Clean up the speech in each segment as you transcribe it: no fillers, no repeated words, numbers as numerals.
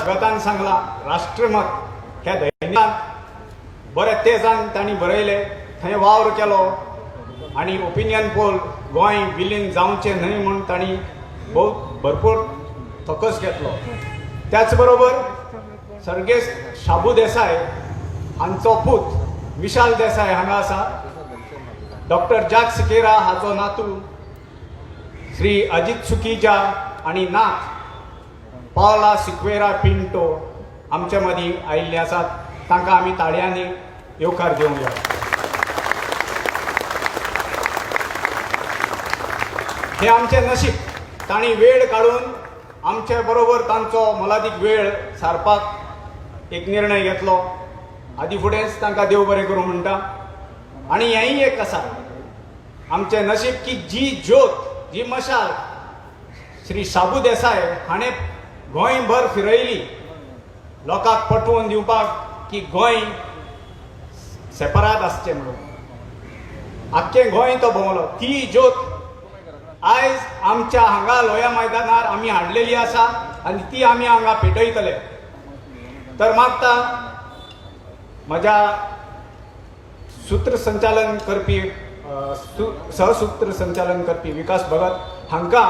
गतान सांगला राष्ट्रमत ह्या दैनिकांत बरे तेजान तांणी बरयले, थंय वावर केलो आणि ओपिनियन पोल गोंय विलीन जावचें न्हय म्हूण तांणी भरपूर तकस घेतलो. त्याच बरोबर सर्गेस्त शाबू देसाय हांचो पूत विशाल देसाय हांगा आसा. डॉक्टर जॅक सिकेरा हाचो नातू श्री अजित सुकीजा आणि नात पावला सिक्वेरा पिंटो आमच्या मदीं आयिल्ले आसात. तांकां आमी ताळयांनी येवकार दिवंक जाय. हे आमचें नशीब. तांणी वेळ काडून आमचे बरोबर तांचो मोलादीक वेळ सारपाक एक निर्णय घेतलो. आदी फुडेंच तांकां देव बरें करूं म्हणटा. आनी हेंय एक आसा आमचें नशीब की जी ज्योत जी मशाल श्री शाबू देसाय हाणें गोंयभर फिरयली लोकांक पटवून दिवपाक की गोंय सेपराट आसचें म्हणून आख्खें गोंय तो भोंवलो. ती ज्योत आयज आमच्या हांगा लोया मैदानार आमी हाडलेली आसा आनी ती आमी हांगा पेटयतले. तर मागता म्हज्या सूत्रसंचालन करपी सहसूत्र संचालन करपी विकास भगत हांकां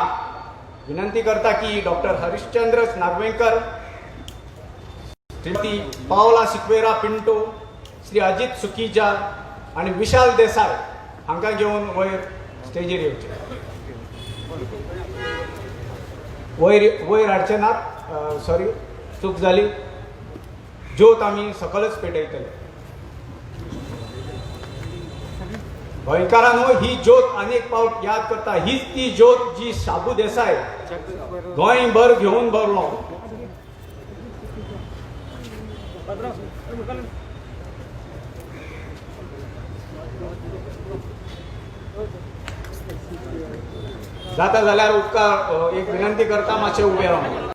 विनंती करता की डॉक्टर हरिश्चंद्र नागवेंकर, श्रीमती पावला सिक्वेरा पिंटो, श्री अजित सुकीजा आणि विशाल देसाय हांकां घेवन वयर स्टेजीर येवचे. वयर हाडचे नात, सॉरी चूक जाली. ज्योत आमी सकलच पेटयतले. गोंयकारांनो, ही ज्योत अनेक फावट याद करता. हीच ती ज्योत जी शाबू देसाय गोंयभर घेवन भरलो. जाता जाल्यार उपकार एक विनंती करता, मातशें उबे रावन.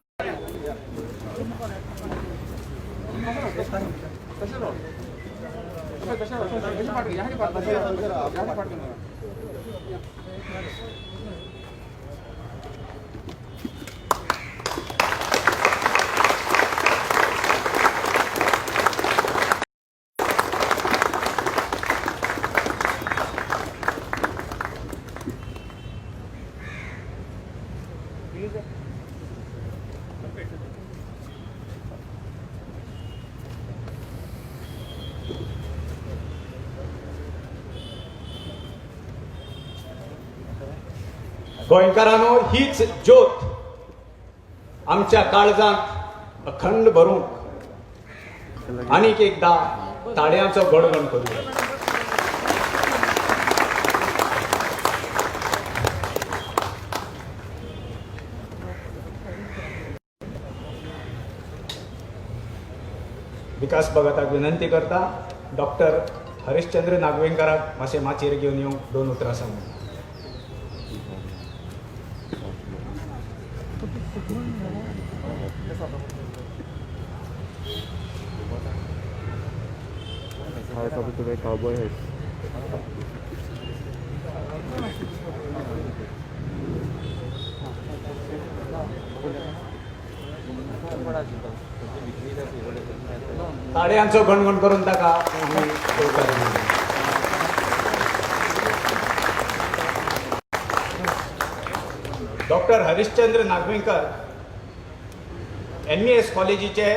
गोंयकारांनो, हीच ज्योत आमच्या काळजांत अखंड भरूंक आनीक एकदा ताळयांचो गडगड करूया. विकास भगताक विनंती करता, डॉक्टर हरिश्चंद्र नागवेंकराक मातशें माचयेर घेवन येवंक 2 उतरां सांगून. ताळयांचो गणगण करून ताका डॉक्टर हरिश्चंद्र नागवेंकर MES कॉलेजीचे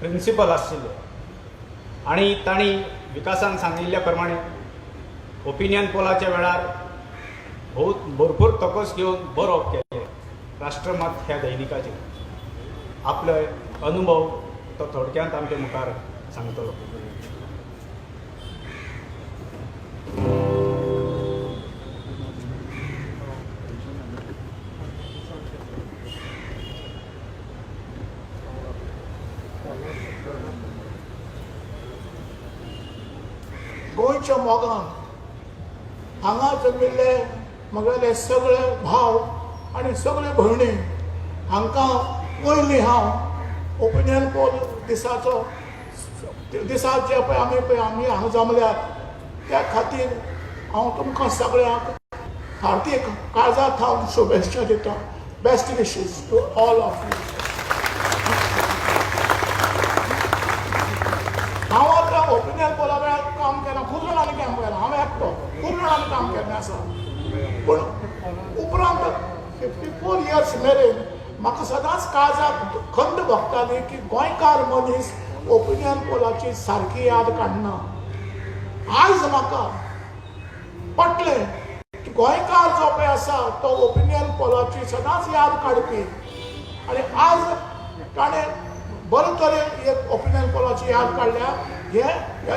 प्रिंसिपल आशिल्ले आणि तांणी विकासान सांगिल्ल्या प्रमाणे ओपिनियन पोलाच्या वेळार भरपूर तकस घेवन बरोवप केले राष्ट्रमत ह्या दैनिकाचेर. आपले अनुभव तो थोडक्यांत आमच्या मुखार सांगतलो. गोंयच्या मोगान हांगा जल्मिल्ले म्हगेले सगळे भाव आनी सगळे भयणी हांकां पयलीं हांव ओपिनियन पोल दिसात जे पळय आमी हांगा जमल्यात त्या खातीर हांव तुमकां सगळ्यांक हार्दिक काळजांत हांव शुभेच्छा दिता. Best wishes to all of you. इयर्स मेरेन म्हाका सदांच काळजाक खंत भोगताली की गोंयकार मनीस ओपिनियन पोलाची सारकी याद काडना. आयज म्हाका पटलें की गोंयकार जो पळय आसा तो ओपिनियन पोलाची सदांच याद काडपी. आनी आज ताणें बरे तरेन एक ओपिनियन पोलाची याद काडल्या. हे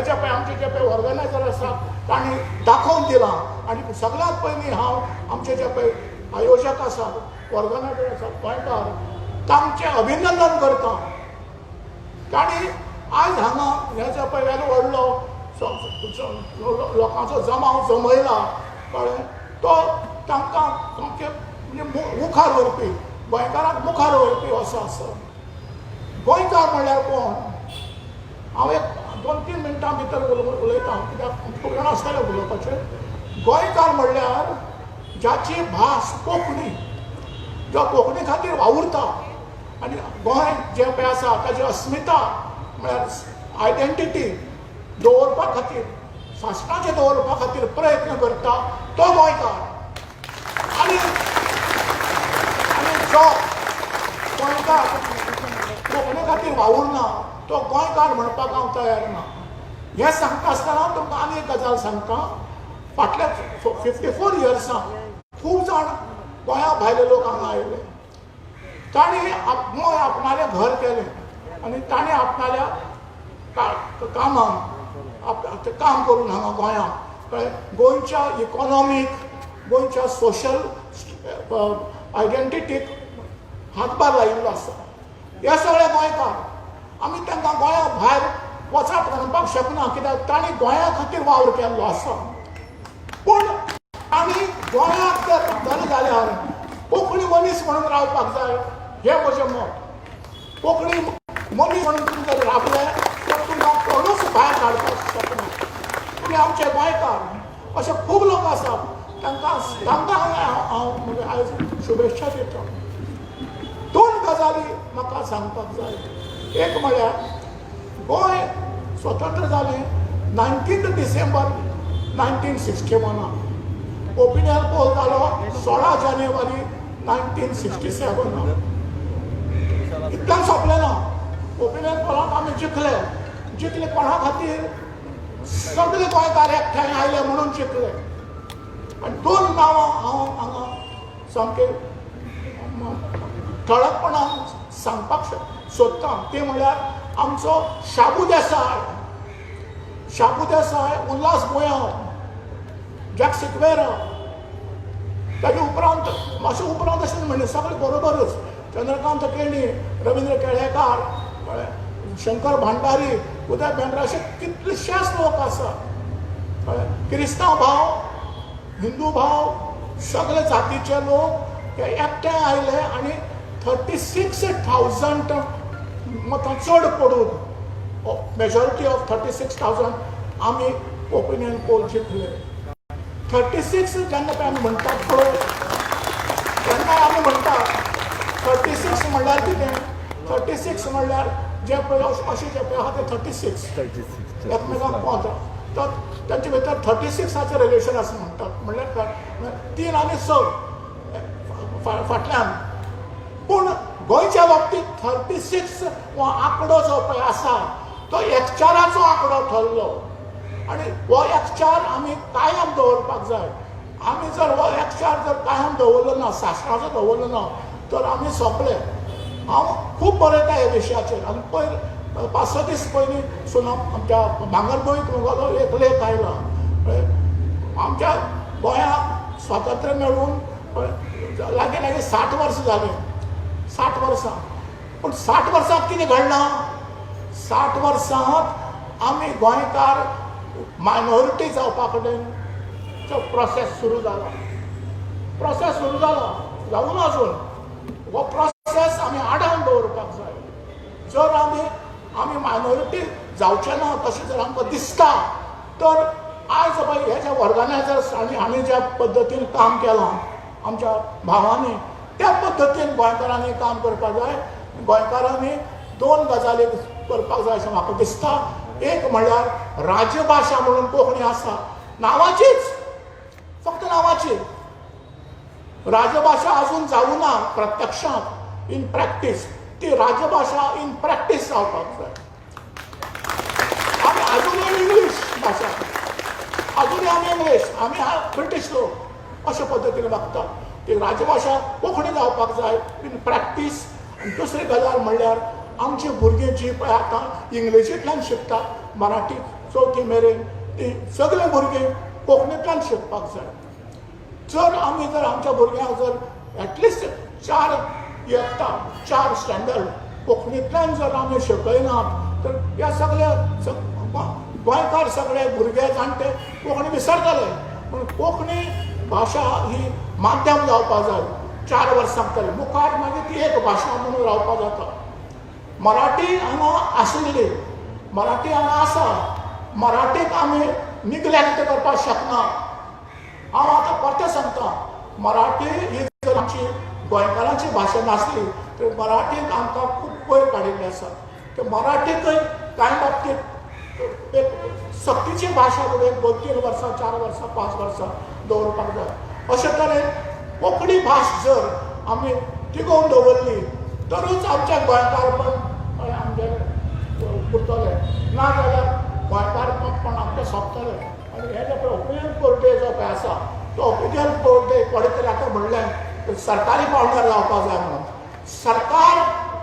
जे पळय आमचे जे पळय ऑर्गनायझर आसात तांणी दाखोवन दिलां. आनी सगळ्यांत पयलीं हांव आमचे जे पळय आयोजक आसात ऑर्गनायझर आसात गोंयकार तांचें अभिनंदन करता. तांणी आयज हांगा हे जे पळय वेलो व्हडलो लोकांचो जमाव जमयला कळ्ळें तो तांकां सामकें म्हणजे मुखार व्हरपी गोंयकारांक मुखार व्हरपी असो आसा. गोंयकार म्हणल्यार कोण? हांव एक 2-3 मिनटां भितर उलयतां कित्याक खूब जाणां आसतलें उलोवपाचें. गोंयकार म्हणल्यार जाची भास कोंकणी जो कोंकणी खातीर वावुरता आनी गोंय जें पळय आसा ताची अस्मिता म्हळ्यार आयडेंटिटी दवरपा खातीर साश्टाचें दवरपा खातीर प्रयत्न करता तो गोंयकार. आनी जो गोंयकार कोंकणी खातीर वावुरना तो गोंयकार म्हणपाक हांव तयार ना. हें सांगता आसतना तुमकां आनी एक गजाल सांगता. फाटल्या 54 इयर्सां खूब जाण गोंया भायले लोक हांगा आयले. तांणी गोंय आपणालें घर केलें आनी तांणी आपणाल्या कामाक काम करून हांगा गोंयांत कळ्ळें गोंयच्या इकॉनॉमीक गोंयच्या सोशल आयडेंटिटीक हातभार लायिल्लो आसा. हे सगळे गोंयकार. आमी तांकां गोंया भायर वचात म्हणपाक शकना कित्याक तांणी गोंया खातीर वावर केल्लो आसा. पूण तांणी गोंयांत जर बरें जाल्यार कोंकणी मनीस म्हणून रावपाक जाय हें म्हजें मत. कोंकणी मनीस म्हणून तुमी जर रावले तर तुमकां कोणूच भायर काडपाक शकना. तुमी आमचे गोंयकार अशे खूब लोक आसात तांकां हांव आयज शुभेच्छा दिता. 2 गजाली म्हाका सांगपाक जाय. एक म्हळ्यार गोंय स्वतंत्र जालें 19 डिसेंबर 1961. ओपिनियन पोल जालो 16 जानेवारी 1967. इतल्यान सोंपलें ना. ओपिनियन पोलांत आमी जिखले कोणा खातीर सगळे गोंयकार एकठांय आयले म्हणून जिखले. आनी 2 नांवां हांव हांगा सामकें ठळकपणान सांगपाक सोदतां. ते म्हळ्यार आमचो शाबू देसाय, उल्हास गोंयकार, जॅक सिक्वेरा. ताजे उपरांत मातशें उपरांत अशें म्हणजे सगळे बरोबरच चंद्रकांत केणी, रविंद्र केळेकार, शंकर भांडारी, उदय बेंद्रे अशे कितलेशेच लोक आसात. क्रिस्तांव भाव, हिंदू भाव सगळे जातीचे लोक हे एकठांय आयले आनी 36,000 मतां चड पडून मेजॉरिटी ऑफ 36,000 आमी ओपिनियन पोल जिखले. 36 जेन्ना पळय आमी म्हणटात पळय तेन्ना आमी म्हणटात 36 म्हणल्यार कितें? 36 म्हणल्यार जे पळय अशें जे पळय आहा ते 36 एकमेकांक पावता. तर तांचे भितर 36चे रिलेशन आसा म्हणटात. म्हणल्यार 3 आनी 6 फाटल्यान. पूण गोंयच्या बाबतींत 36 हो आंकडो जो पळय आसा तो एकचाराचो आंकडो थरलो. आनी हो एकचार आमी कायम दवरपाक जाय. आमी जर हो एकचार जर कायम दवरलो ना, शास्त्राचो दवरलो ना तर आमी सोंपले. हांव खूब बरयता ह्या विशयाचेर. आनी पयर 5-6 दीस पयलीं सुना आमच्या भांगरभूंयत मुगेलो एक लेख आयला. आमच्या गोंयांक स्वातंत्र्य मेळून लागीं 60 वर्सां जालीं. 60 वर्सां. पूण 60 वर्सांत कितें घडलां? 60 वर्सांत आमी गोंयकार मायनॉरिटी जावपा कडेन प्रोसेस सुरू जालो. जावून अजून हो प्रोसेस आमी आडावन दवरपाक जाय. जर आमी मायनॉरिटी जावचे ना तशें जर आमकां दिसता तर आयज पळय हे जे ऑर्गनायझर्स आनी हांणी ज्या पद्दतीन काम केलां आमच्या भावांनी त्या पद्दतीन गोंयकारांनी काम करपाक जाय. गोंयकारांनी 2 गजाली करपाक जाय अशें म्हाका दिसता. एक म्हणल्यार राजभाशा म्हणून कोंकणी आसा, नांवाचीच, फक्त नांवाची. राजभाषा अजून जावना प्रत्यक्षात इन प्रॅक्टीस ती राजभाषा इन प्रॅक्टीस जावपाक जाय. आमी अजूनय इंग्लीश भाशा अजूनय आमी इंग्लीश आमी ब्रिटीश लोक अशा पद्दतीन वागता. ती राजभाषा कोंकणी जावपाक जाय इन प्रॅक्टीस. आनी दुसरी गजाल म्हणल्यार आमची भुरगीं जी पळय आतां इंग्लिशींतल्यान शिकतात मराठी चवथी मेरेन ती सगळे भुरगे कोंकणींतल्यान शिकपाक जाय. जर आमी जर आमच्या भुरग्यांक जर एटलिस्ट 4 इयत्ता 4 स्टँडर्ड कोंकणींतल्यान जर आमी शिकयनात तर ह्या सगळ्या गोंयकार सगळे भुरगे जाणटे कोंकणी विसरतले. पूण कोंकणी भाशा ही माध्यम जावपाक जाय 4 वर्सां तरी मुखार मागीर ती एक भाशा म्हणून रावपाक जाता. मराठी हांगा आशिल्ली मराठी हांगा आसा मराठीक आमी निग्लेक्ट करपाक शकना. हांव आतां परतें सांगता मराठी ही जर आमची गोंयकारांची भाशा नासली तर मराठीक आमकां खूब वयर काडिल्ली आसा. तर मराठीकय कांय बाबतींत एक सक्तीची भाशा म्हणून 2-3 वर्सां 4 वर्सां 5 वर्सां दवरपाक जाय. अशे तरेन कोंकणी भास जर आमी तिगोवन दवरली तरच आमचें गोंयकारपण आमचें उरतलें. ना जाल्यार गोंयकारपण आमचें सोंपतलें. आनी हे जे पळय ओपिनियन पोल डे जो पळय आसा तो ओपिनियन पोल डे कोणे तरी आतां म्हणलें सरकारी पावंड्यार जावपाक जाय म्हणून. सरकार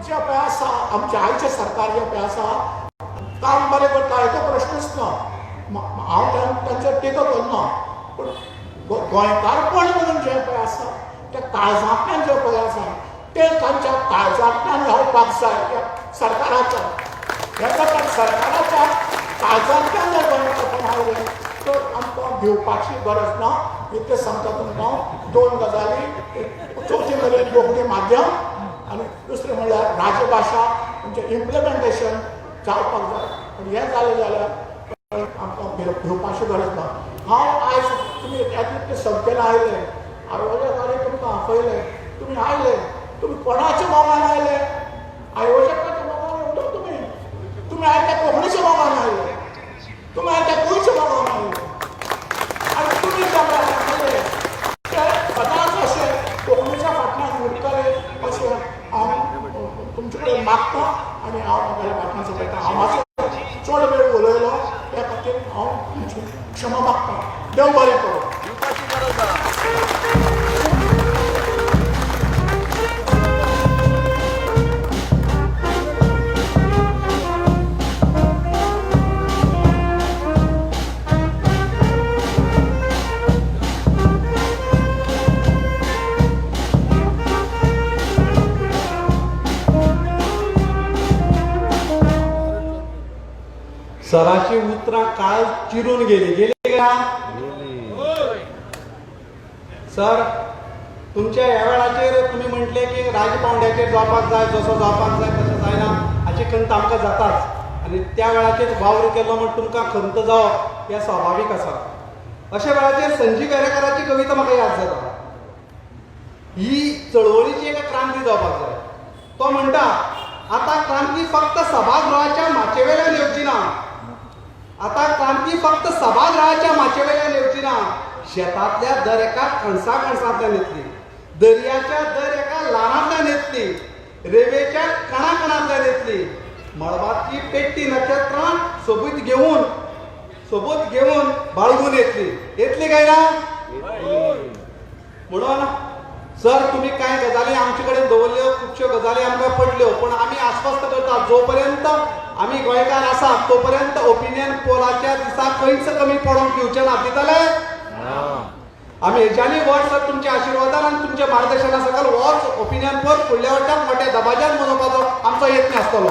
जें पळय आसा आमचें आयचें सरकार जें पळय आसा काम बरें करता हेचो प्रश्नच ना. हांव तांचेर टिका करना. पूण गोंयकारपण म्हणून जें पळय आसा तें काळजांतल्यान जें पळय आसा तें तांच्या काळजांतल्यान रावपाक जाय त्या सरकाराच्या. हेच्या तर सरकाराच्या काळजांतल्यान जर गोंयकारपण रावलें तर आमकां भिवपाची गरज ना. इतलें सांगता तुमकां 2 गजाली. चवथी मेरेन कोंकणी माध्यम आनी दुसरें म्हणल्यार राजभाशा म्हणजे इम्प्लिमेंटेशन जावपाक जाय. आनी हें जालें जाल्यार आमकां भिवपाची गरज ना. हांव आयज तुमी येतले संख्येन आयले आयोजकांनी तुमकां आपयले तुमी आयले तुमी कोणाच्या मोगान आयले आयोजकाच्या मोगान येवलो तुमी आयले कोंकणीच्या मोगान आयले तुमी आयले गोंयच्या मोगान आयले. आनी तुमी आयले ते सदांच अशें कोंकणीच्या फाटल्यान उरतले अशें हांव तुमचे कडेन मागता. आनी हांव म्हागेल्या फाटल्यान सकयता. हांव मातसो चड वेळ उलयलो त्या खातीर हांव तुमची क्षमा मागता. देव बरें करूं. सराची उतरां काळ चिरून गेली का सर? तुमच्या ह्या वेळाचेर तुमी म्हटले की राजपावंड्याचेर जावपाक जाय जसो जावपाक जाय तसो जायना हाची खंत आमकां जाताच. आनी त्या वेळाचेर वावर केलो म्हण तुमकां खंत जावप हें स्वाभावीक आसा. अशा वेळाचेर संजीव वेरेकाराची कविता म्हाका याद जाता. ही चळवळीची एक क्रांती जावपाक जाय. तो म्हणटा आतां क्रांती फक्त सभागृहाच्या माचयेवेल्यान येवची ना. आतां क्रांती फक्त सभागृहाच्या माचयेवेल्यान येवची ना. शेतांतल्या दर एका कणसांतल्यान येतली. दर्याच्या दर एका ल्हानांतल्यान येतली. रेवेच्या कणांतल्यान येतली. मळबाची पेट्टी नखेत्रां सोबत घेऊन बाळगून येतली काय ना? म्हणून सर तुमी कांय गजाली आमचे कडेन दवरल्यो खुबश्यो गजाली आमकां पडल्यो पूण आमी आस्वस्थ करता जोपर्यंत आमी गोंयकार आसा तोपर्यंत ओपिनियन पोलाच्या दिसा खंयच कमी पडोवंक दिवचे ना. दितले आमी हेच्यानी व्हड सर तुमच्या आशिर्वादान आनी तुमच्या मार्गदर्शना सकयल होच ओपिनियन पोल फुडल्या वर्साक मोठ्या दबाज्यान मनोवपाचो आमचो यत्न आसतलो.